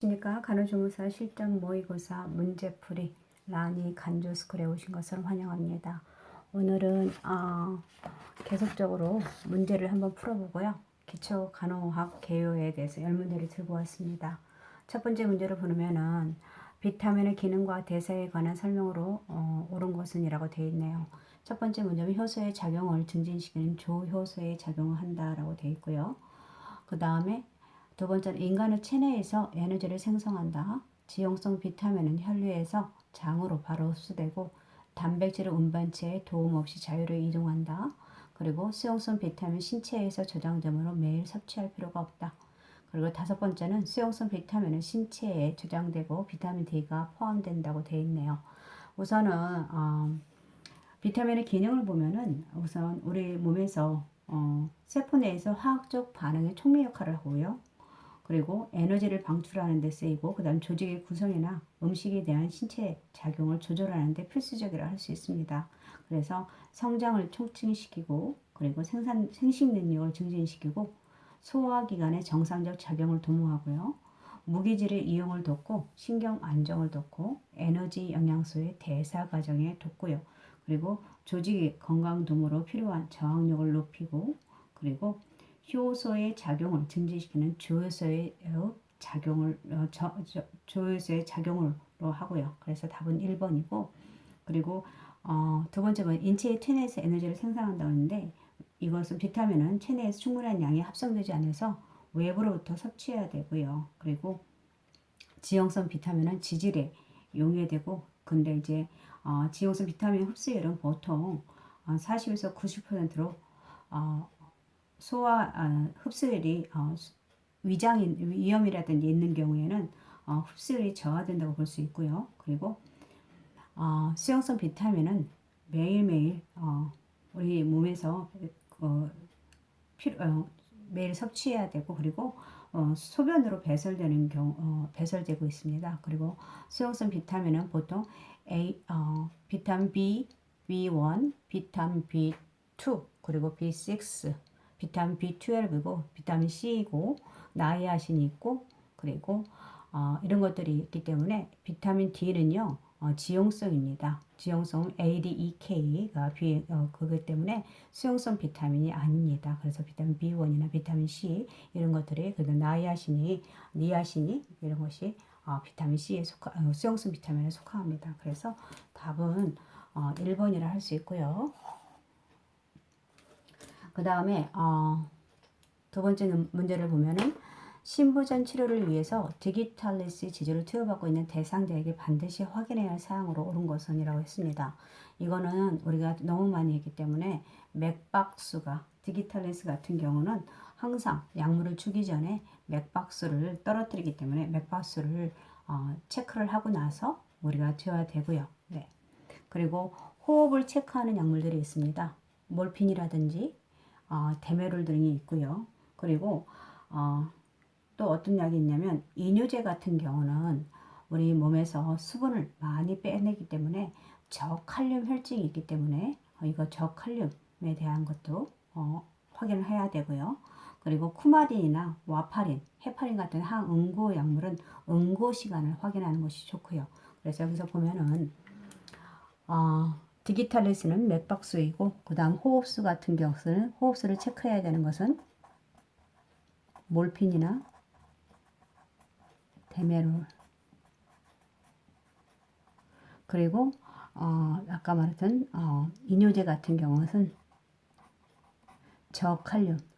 안녕하십니까. 간호조무사 실전 모의고사 문제풀이 라니 간조스쿨에 오신 것을 환영합니다. 오늘은 계속적으로 문제를 한번 풀어보고요. 기초 간호학 개요에 대해서 10문제를 들고 왔습니다. 첫 번째 문제를 보면은 비타민의 기능과 대사에 관한 설명으로 옳은 것은 이라고 되어 있네요. 첫 번째 문제는 효소의 작용을 증진시키는 조효소의 작용을 한다라고 되어 있고요. 그 다음에 두 번째는 인간의 체내에서 에너지를 생성한다. 지용성 비타민은 혈류에서 장으로 바로 흡수되고 단백질을 운반체에 도움 없이 자유로 이동한다. 그리고 수용성 비타민 신체에서 저장되므로 매일 섭취할 필요가 없다. 그리고 다섯 번째는 수용성 비타민은 신체에 저장되고 비타민 D가 포함된다고 되어 있네요. 우선은 비타민의 기능을 보면은 우선 우리 몸에서 세포 내에서 화학적 반응의 촉매 역할을 하고요. 그리고 에너지를 방출하는 데 쓰이고 그 다음 조직의 구성이나 음식에 대한 신체 작용을 조절하는 데 필수적이라 할 수 있습니다. 그래서 성장을 촉진시키고 그리고 생식 능력을 증진시키고 소화기관의 정상적 작용을 도모하고요. 무기질의 이용을 돕고 신경 안정을 돕고 에너지 영양소의 대사 과정에 돕고요. 그리고 조직의 건강 도모로 필요한 저항력을 높이고 그리고 효소의 작용을 증진시키는 조효소의 작용을 조효소의 작용으로 하고요. 그래서 답은 1번이고 그리고 두 번째는 인체의 체내에서 에너지를 생산한다고 하는데 이것은 비타민은 체내에서 충분한 양이 합성되지 않아서 외부로부터 섭취해야 되고요. 그리고 지용성 비타민은 지질에 용해되고 근데 이제 지용성 비타민 흡수율은 보통 40에서 90%로 소화 흡수율이 위장인 위염이라든지 있는 경우에는 흡수율이 저하된다고 볼 수 있고요. 그리고 수용성 비타민은 매일매일 우리 몸에서 매일 섭취해야 되고 그리고 소변으로 배설되는 배설되고 있습니다. 그리고 수용성 비타민은 보통 비타민 B, B1, 비타민 B2 그리고 B6 비타민 B12이고 비타민 C이고 나이아신이 있고 그리고 이런 것들이 있기 때문에 비타민 D는요 지용성입니다. 지용성 ADEK가 그것 때문에 수용성 비타민이 아닙니다. 그래서 비타민 B1이나 비타민 C 이런 것들이 그리고 나이아신이 니아신이 이런 것이 비타민 C에 수용성 비타민에 속합니다. 그래서 답은 1번이라 할 수 있고요. 그 다음에 두 번째 문제를 보면은 신부전 치료를 위해서 디기탈리스 지주를 투여받고 있는 대상자에게 반드시 확인해야 할 사항으로 옳은 것은 이라고 했습니다. 이거는 우리가 너무 많이 했기 때문에 맥박수가 디기탈리스 같은 경우는 항상 약물을 주기 전에 맥박수를 떨어뜨리기 때문에 맥박수를 체크를 하고 나서 우리가 줘야 되고요. 네. 그리고 호흡을 체크하는 약물들이 있습니다. 몰핀이라든지 데메롤 등이 있고요. 그리고 또 어떤 약이 있냐면 이뇨제 같은 경우는 우리 몸에서 수분을 많이 빼내기 때문에 저칼륨 혈증이 있기 때문에 이거 저칼륨에 대한 것도 확인을 해야 되고요. 그리고 쿠마린이나 와파린, 헤파린 같은 항응고 약물은 응고 시간을 확인하는 것이 좋고요. 그래서 여기서 보면은 디기탈리스는 맥박수이고 그 다음 호흡수 같은 경우는 호흡수를 체크해야 되는 것은 몰핀이나 데메롤 그리고 아까 말했던 이뇨제 같은 경우는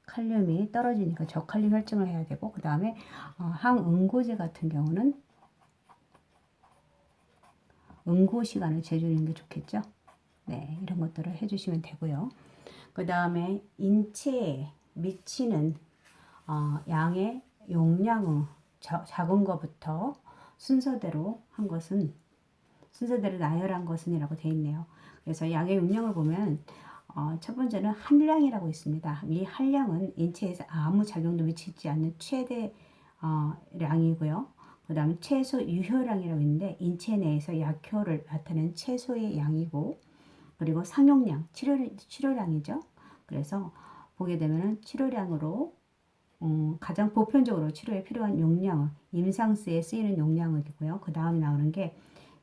칼륨이 떨어지니까 저칼륨 혈증을 해야 되고 그 다음에 항응고제 같은 경우는 응고 시간을 재주는 게 좋겠죠. 네, 이런 것들을 해주시면 되고요. 그 다음에 인체에 미치는 양의 용량의 작은 것부터 순서대로 나열한 것은 이라고 되어 있네요. 그래서 양의 용량을 보면 첫 번째는 한량이라고 있습니다. 이 한량은 인체에서 아무 작용도 미치지 않는 최대 량이고요. 그 다음 최소 유효량이라고 있는데 인체 내에서 약효를 나타내는 최소의 양이고 그리고 상용량, 치료량이죠. 그래서 보게 되면 치료량으로 가장 보편적으로 치료에 필요한 용량은 임상시에 쓰이는 용량이고요. 그 다음에 나오는 게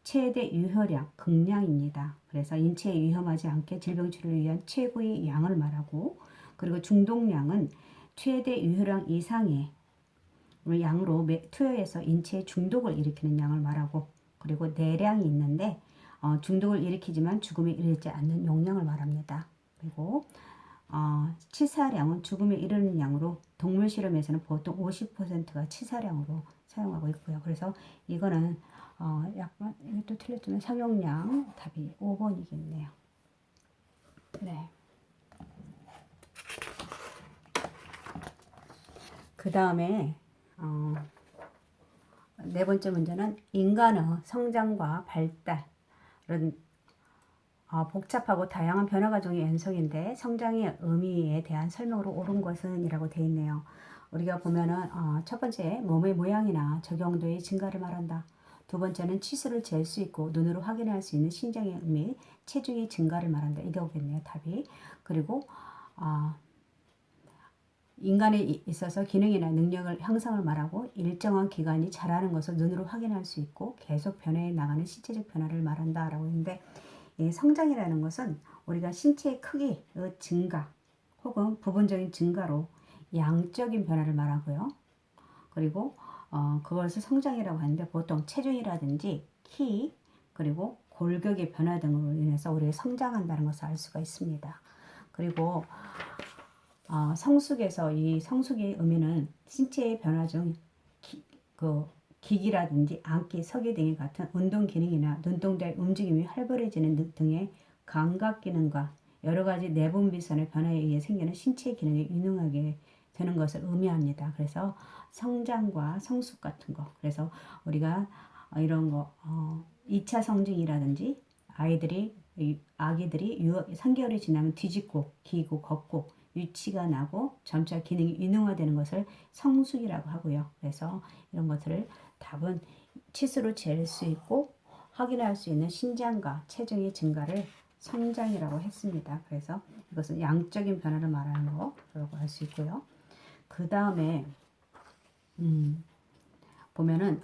최대 유효량, 극량입니다. 그래서 인체에 위험하지 않게 질병 치료를 위한 최고의 양을 말하고, 그리고 중독량은 최대 유효량 이상의 양으로 투여해서 인체에 중독을 일으키는 양을 말하고, 그리고 내량이 있는데 중독을 일으키지만 죽음에 이르지 않는 용량을 말합니다. 그리고 치사량은 죽음에 이르는 양으로 동물 실험에서는 보통 50%가 치사량으로 사용하고 있고요. 그래서 이거는 약간 이것도 틀렸지만 사용량 답이 5번이겠네요. 네. 그 다음에 네 번째 문제는 인간의 성장과 발달은 복잡하고 다양한 변화 과정의 연속인데 성장의 의미에 대한 설명으로 옳은 것은 이라고 되어 있네요. 우리가 보면은 첫 번째 몸의 모양이나 적용도의 증가를 말한다. 두 번째는 치수를 잴 수 있고 눈으로 확인할 수 있는 신장의 및 체중의 증가를 말한다. 이게 오겠네요. 답이. 그리고 인간에 있어서 기능이나 능력을 향상을 말하고 일정한 기간이 자라는 것을 눈으로 확인할 수 있고 계속 변해 나가는 신체적 변화를 말한다 라고 했는데, 이 성장이라는 것은 우리가 신체의 크기의 증가 혹은 부분적인 증가로 양적인 변화를 말하고요. 그리고 그것을 성장이라고 하는데 보통 체중이라든지 키 그리고 골격의 변화 등으로 인해서 우리가 성장한다는 것을 알 수가 있습니다. 그리고 성숙에서 이 성숙의 의미는 신체의 변화 중 기기라든지 앉기, 서기 등의 같은 운동 기능이나 눈동자의 움직임이 활발해지는 등의 감각 기능과 여러 가지 내분 미선의 변화에 의해 생기는 신체 기능에 유능하게 되는 것을 의미합니다. 그래서 성장과 성숙 같은 거. 그래서 우리가 이런 거 2차 성징이라든지 아기들이 3개월이 지나면 뒤집고 기고 걷고 유치가 나고 점차 기능이 유능화되는 것을 성숙이라고 하고요. 그래서 이런 것들을 답은 치수로 잴 수 있고 확인할 수 있는 신장과 체중의 증가를 성장이라고 했습니다. 그래서 이것은 양적인 변화를 말하는 거라고 할 수 있고요. 그 다음에 보면은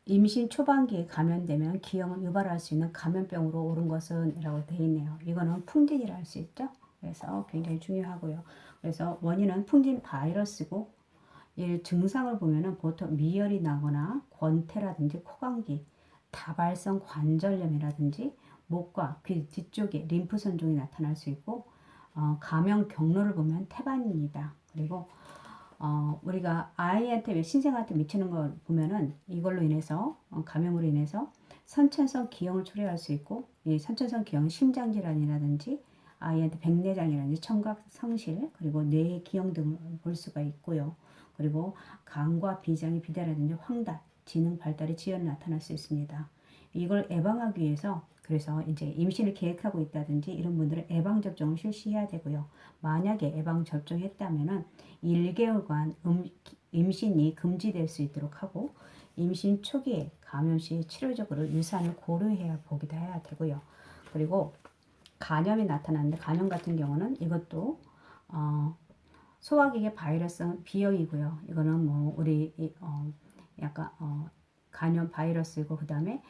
임신 초반기에 감염되면 기형을 유발할 수 있는 감염병으로 옳은 것은 이라고 되어 있네요. 이거는 풍진이라 할 수 있죠. 그래서 굉장히 중요하고요. 그래서 원인은 풍진 바이러스고, 이 증상을 보면은 보통 미열이 나거나 권태라든지 코감기, 다발성 관절염이라든지 목과 귀 뒤쪽에 림프선종이 나타날 수 있고, 감염 경로를 보면 태반입니다. 그리고 우리가 아이한테 신생아한테 미치는 걸 보면은 이걸로 인해서 감염으로 인해서 선천성 기형을 초래할 수 있고, 이 선천성 기형 심장질환이라든지 아이한테 백내장이라든지 청각 상실 그리고 뇌 기형 등을 볼 수가 있고요. 그리고 간과 비장의 비대라든지 황달, 지능 발달의 지연이 나타날 수 있습니다. 이걸 예방하기 위해서 그래서 이제 임신을 계획하고 있다든지 이런 분들은 예방 접종을 실시해야 되고요. 만약에 예방 접종했다면은 1개월간 임신이 금지될 수 있도록 하고, 임신 초기에 감염 시 치료적으로 유산을 고려해야 보기도 해야 되고요. 그리고 간염이 나타나는데 간염 같은 경우는 이것도 소화기계 바이러스 B형이고요. 이거는 뭐 우리 약간 간염 바이러스이고, 그 다음에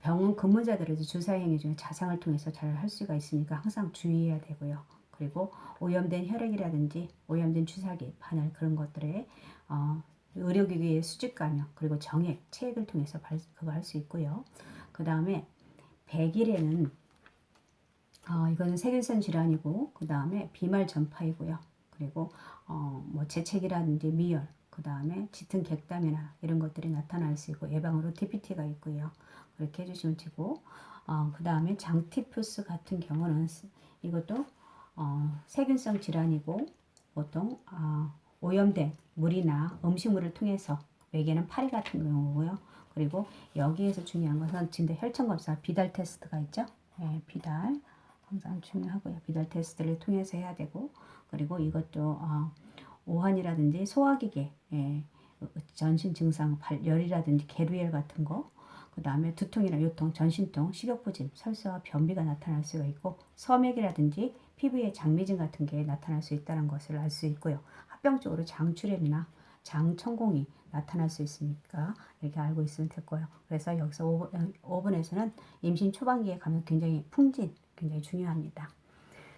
병원 근무자들에도 주사 행위 중에 자상을 통해서 잘 할 수가 있으니까 항상 주의해야 되고요. 그리고 오염된 혈액이라든지 오염된 주사기, 바늘 그런 것들에 의료기기의 수직 감염 그리고 정액, 체액을 통해서 그거 할 수 있고요. 그 다음에 백일에는 이거는 세균성 질환이고, 그 다음에 비말 전파이고요. 그리고 뭐 재채기라든지 미열, 그 다음에 짙은 객담이나 이런 것들이 나타날 수 있고 예방으로 DPT가 있고요. 그렇게 해주시면 되고, 그 다음에 장티푸스 같은 경우는 이것도 세균성 질환이고 보통 오염된 물이나 음식물을 통해서 외계는 파리 같은 경우고요. 그리고 여기에서 중요한 것은 진짜 혈청 검사 비달 테스트가 있죠. 네, 비달 항상 중요하고요. 비달 테스트를 통해서 해야 되고, 그리고 이것도 오한이라든지 소화기계, 전신 증상, 열이라든지 게루열 같은 거, 그 다음에 두통이나 요통, 전신통, 식욕부진, 설사와 변비가 나타날 수가 있고, 섬액이라든지 피부의 장미증 같은 게 나타날 수 있다는 것을 알 수 있고요. 합병적으로 장출혈이나 장천공이 나타날 수 있으니까 이렇게 알고 있으면 될 거예요. 그래서 여기서 5번에서는 임신 초반기에 가면 굉장히 풍진, 굉장히 중요합니다.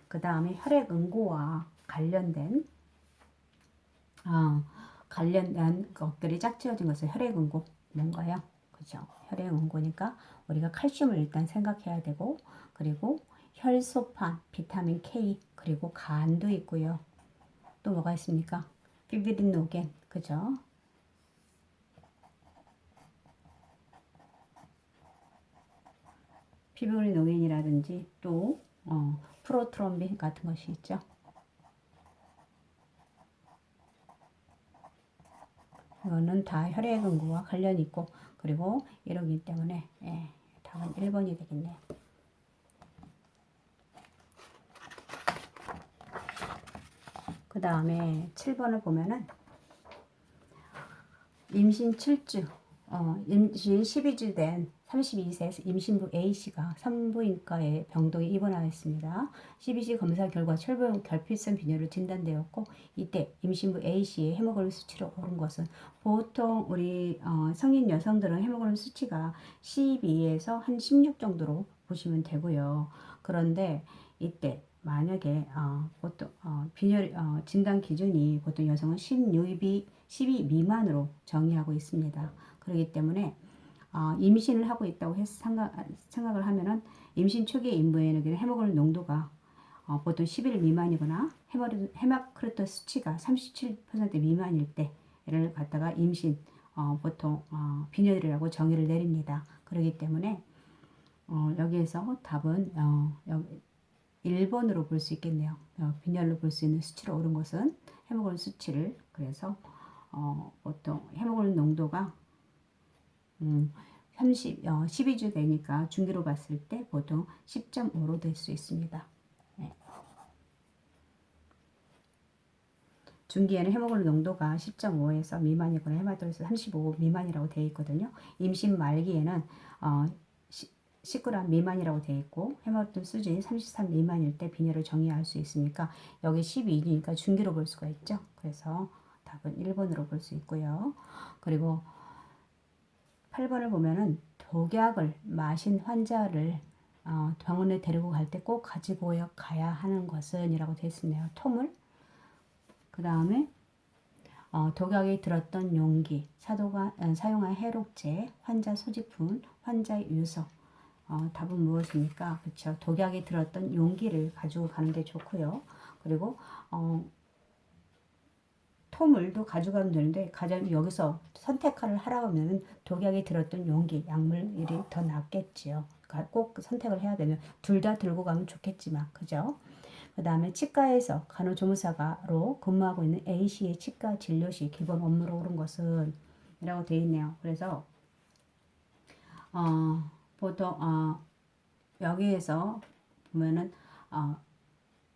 그 다음에 혈액응고와 관련된 것들이 짝지어진 것은 혈액응고 뭔가요? 그죠? 혈액응고니까 우리가 칼슘을 일단 생각해야 되고, 그리고 혈소판, 비타민 K, 그리고 간도 있고요. 또 뭐가 있습니까? 피브리노겐, 그죠? 피브리노겐이라든지 또 프로트롬빈 같은 것이 있죠. 이거는 다 혈액응고와 관련이 있고, 그리고 이러기 때문에 답은 1번이 되겠네요. 그 다음에 7번을 보면은 임신 7주, 임신 12주 된 32세 임신부 A씨가 산부인과에 병동에 입원하였습니다. CBC 검사 결과 철분 결핍성 빈혈로 진단되었고, 이때 임신부 A씨의 헤모글로빈 수치로 오른 것은, 보통 우리 성인 여성들은 헤모글로빈 수치가 12에서 한 16 정도로 보시면 되고요. 그런데 이때 만약에 보통 빈혈 진단 기준이 보통 여성은 12 미만으로 정의하고 있습니다. 그렇기 때문에 임신을 하고 있다고 생각을 하면은 임신 초기의 인부에는 헤모글로빈 농도가 보통 11 미만이거나 헤마크리토 수치가 37% 미만일 때를 갖다가 임신 보통 빈혈이라고 정의를 내립니다. 그렇기 때문에 여기에서 답은 1번으로 볼 수 있겠네요. 빈혈로 볼 수 있는 수치로 오른 것은 헤모글로빈 수치를, 그래서 보통 헤모글로빈 농도가 12주 되니까 중기로 봤을 때 보통 10.5로 될 수 있습니다. 네. 중기에는 헤모글로빈 농도가 10.5에서 미만이거나 헤마토리스 35 미만이라고 되어 있거든요. 임신 말기에는 10g 미만이라고 되어 있고, 헤모글로빈 수준이 33 미만일 때 빈혈을 정의할 수 있으니까 여기 12주니까 중기로 볼 수가 있죠. 그래서 답은 1번으로 볼 수 있고요. 그리고 8번을 보면은 독약을 마신 환자를 병원에 데리고 갈 때 꼭 가지고 가야 하는 것은 이라고 되어 있네요. 토물, 그 다음에 독약이 들었던 용기, 사용한 해롭제, 환자 소지품, 환자의 유서. 답은 무엇입니까? 그렇죠. 독약이 들었던 용기를 가지고 가는 게 좋고요. 그리고 토물도 가져가면 되는데, 가장 여기서 선택을 하라고 하면 독약이 들었던 용기, 약물이 더 낫겠지요. 꼭 선택을 해야 되면 둘 다 들고 가면 좋겠지만, 그죠? 그 다음에 치과에서 간호조무사로 근무하고 있는 A씨의 치과 진료시 기본 업무로 오른 것은 이라고 되어 있네요. 그래서 보통 여기에서 보면은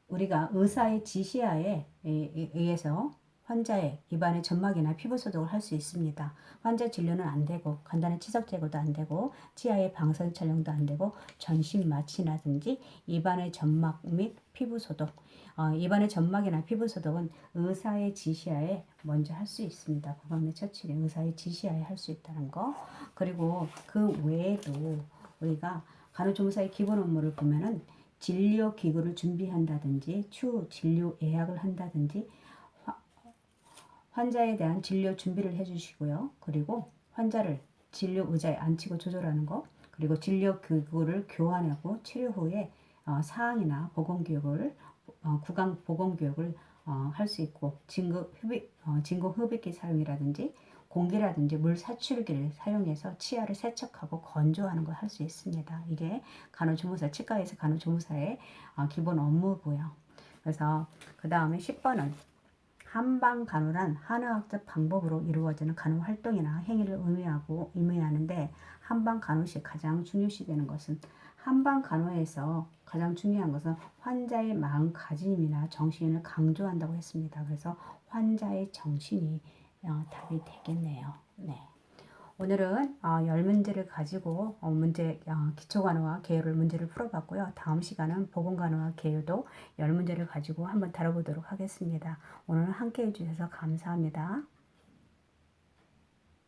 우리가 의사의 지시하에 의해서 환자의 입안의 점막이나 피부 소독을 할 수 있습니다. 환자 진료는 안 되고, 간단한 치석 제거도 안 되고, 치아의 방사선 촬영도 안 되고, 전신 마취라든지 입안의 점막 및 피부 소독, 입안의 점막이나 피부 소독은 의사의 지시하에 먼저 할 수 있습니다. 구강내 처치를 의사의 지시하에 할 수 있다는 거. 그리고 그 외에도 우리가 간호조무사의 기본 업무를 보면은 진료 기구를 준비한다든지 추후 진료 예약을 한다든지 환자에 대한 진료 준비를 해주시고요. 그리고 환자를 진료 의자에 앉히고 조절하는 것, 그리고 진료 기구를 교환하고 치료 후에 사항이나 보건교육을 구강 보건교육을 할 수 있고, 진공 흡입기 사용이라든지 공기라든지 물 사출기를 사용해서 치아를 세척하고 건조하는 걸 할 수 있습니다. 이게 간호조무사, 치과에서 간호조무사의 기본 업무고요. 그래서 그 다음에 10번은 한방간호란 한의학적 방법으로 이루어지는 간호 활동이나 행위를 의미하는데, 한방간호 시 가장 중요시되는 것은, 한방간호에서 가장 중요한 것은 환자의 마음가짐이나 정신을 강조한다고 했습니다. 그래서 환자의 정신이 답이 되겠네요. 네. 오늘은 10문제를 가지고 기초간호와 개요를 문제를 풀어봤고요. 다음 시간은 보건간호와 개요도 10문제를 가지고 한번 다뤄보도록 하겠습니다. 오늘 함께 해주셔서 감사합니다.